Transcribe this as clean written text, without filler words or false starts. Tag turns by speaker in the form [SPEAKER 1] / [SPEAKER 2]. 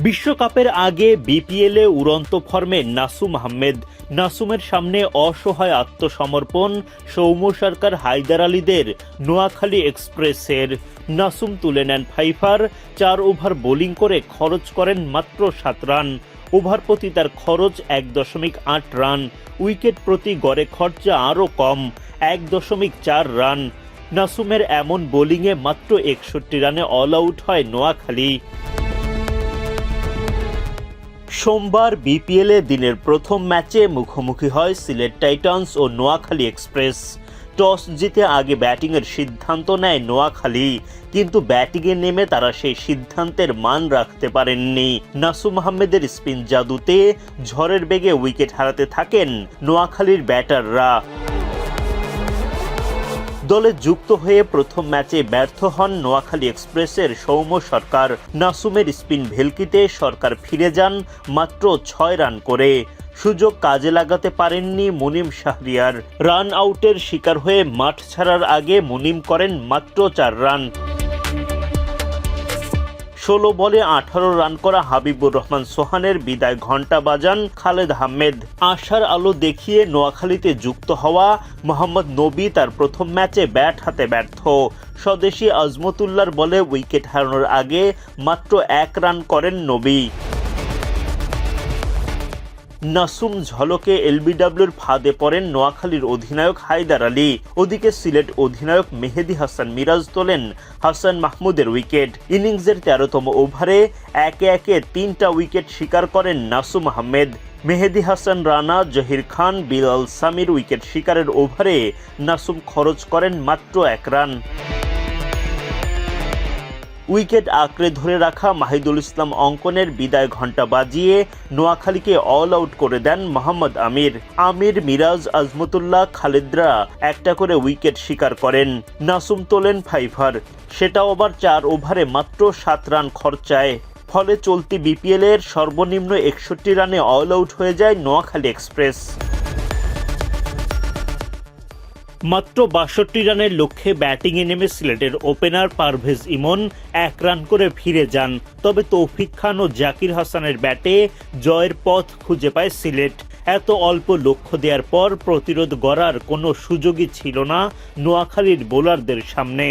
[SPEAKER 1] বিশ্বকাপের আগে বিপিএলে উড়ন্ত ফর্মে নাসুম আহমেদ। নাসুমের সামনে অসহায় আত্মসমর্পণ সৌম্য সরকার, হায়দার আলীদের নোয়াখালী এক্সপ্রেসের। নাসুম তুলে নেন ফাইফার, 4 ওভার বোলিং করে খরচ করেন মাত্র 7 রান। ওভার প্রতি তার খরচ 1.8 রান। উইকেট প্রতি গড়ে খরচা আরও কম, 1.4 রান। নাসুমের এমন বোলিংয়ে মাত্র 61 রানে অল আউট হয় নোয়াখালী। সোমবার বিপিএলে দিনের প্রথম ম্যাচে মুখোমুখি হয় সিলেট টাইটান্স ও নোয়াখালী এক্সপ্রেস। টস জিতে আগে ব্যাটিংয়ের সিদ্ধান্ত নেয় নোয়াখালী, কিন্তু ব্যাটিংয়ে নেমে তারা সেই সিদ্ধান্তের মান রাখতে পারেননি। নাসুম আহমেদের স্পিন জাদুতে ঝড়ের বেগে উইকেট হারাতে থাকেন নোয়াখালীর ব্যাটাররা। দলে যুক্ত হয়ে প্রথম ম্যাচে ব্যর্থ হন নোয়াখালী এক্সপ্রেসের সৌম্য সরকার। নাসুমের স্পিন ভেলকিতে সরকার ফিরে যান মাত্র 6 রান করে। সুযোগ কাজে লাগাতে পারেননি মুনিম শাহরিয়ার। রান আউটের শিকার হয়ে মাঠ ছাড়ার আগে মুনিম করেন মাত্র 4 রান। 16 বলে 18 রান করা হাবিবুর রহমান সোহানের বিদায় ঘণ্টা বাজান খালেদ আহমেদ। আশার আলো দেখিয়ে নোয়াখালীতে যুক্ত হওয়া মোহাম্মদ নবী তার প্রথম ম্যাচে ব্যাট হাতে ব্যর্থ। স্বদেশী আজমতুল্লাহর বলে উইকেট হারানোর আগে মাত্র 1 রান করেন নবী। নাসুম ঝলকে এলবিডব্লিউর ফাঁদে পড়েন নোয়াখালীর অধিনায়ক হায়দার আলী। ওদিকে সিলেট অধিনায়ক মেহেদী হাসান মিরাজ তোলেন হাসান মাহমুদের উইকেট। ইনিংসের 13তম ওভারে একে একে 3টা উইকেট শিকার করেন নাসুম আহমেদ। মেহেদী হাসান রানা, জহির খান, বিলাল সামির উইকেট শিকারের ওভারে নাসুম খরচ করেন মাত্র 1 রান। উইকেট আঁকড়ে ধরে রাখা মাহিদুল ইসলাম অঙ্কনের বিদায় ঘণ্টা বাজিয়ে নোয়াখালীকে অল আউট করে দেন মোহাম্মদ আমির, মিরাজ, আজমতুল্লাহ, খালেদরা একটা করে উইকেট শিকার করেন। নাসুম তোলেন ফাইফার, সেটাও আবার 4 ওভারে মাত্র 7 রান খরচায়। ফলে চলতি বিপিএলের সর্বনিম্ন 61 রানে অল আউট হয়ে যায় নোয়াখালী এক্সপ্রেস। মাত্র 62 রানের লক্ষ্যে ব্যাটিংয়ে নেমে সিলেটের ওপেনার পারভেজ ইমন 1 রান করে ফিরে যান। তবে তৌফিক খান ও জাকির হাসানের ব্যাটে জয়ের পথ খুঁজে পায় সিলেট। এত অল্প লক্ষ্য দেওয়ার পর প্রতিরোধ গড়ার কোনো সুযোগই ছিল না নোয়াখালীর বোলারদের সামনে।